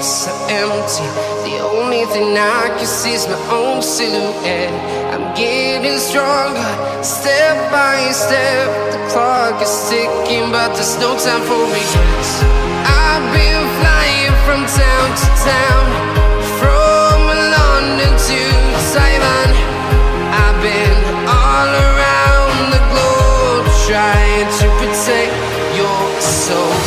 so empty. The only thing I can see is my own silhouette. I'm getting stronger, step by step. The clock is ticking, but there's no time for regrets. I've been flying from town to town, from London to Taiwan. I've been all around the globe, trying to protect your soul.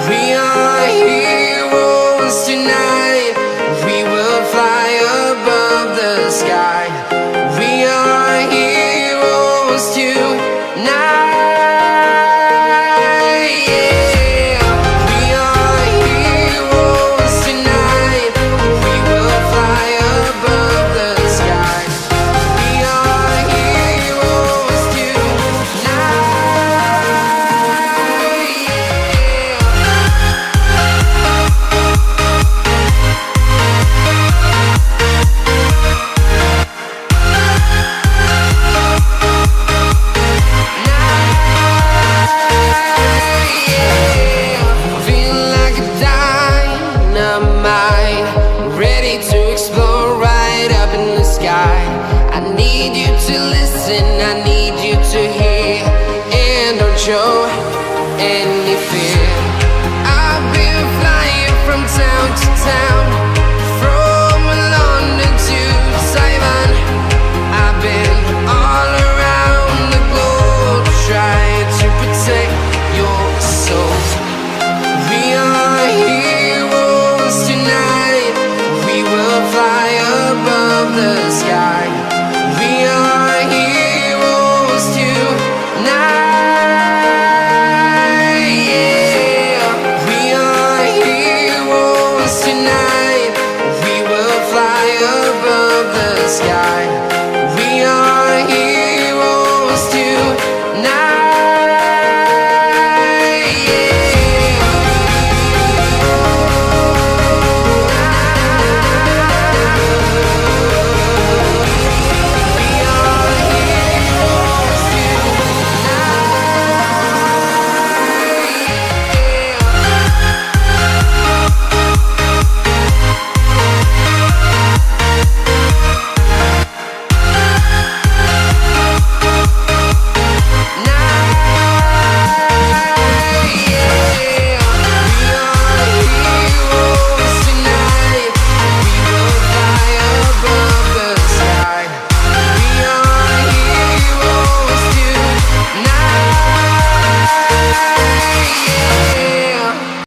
We are heroes tonight. We will fly above the sky. We are heroes tonight. Yeah. We are heroes tonight. We will fly above the sky. We are heroes tonight. Feeling like a dynamite, ready to explode right up in the sky. I need you to listen, I need you to hear, and don't show any fear. I've been flying from town to town, from London to Taiwan. I've been all around the globe, trying to protect your soul. We are heroes tonight. We will fly above the sky. We are heroes tonight. Yeah. We are heroes tonight. We will fly above the sky.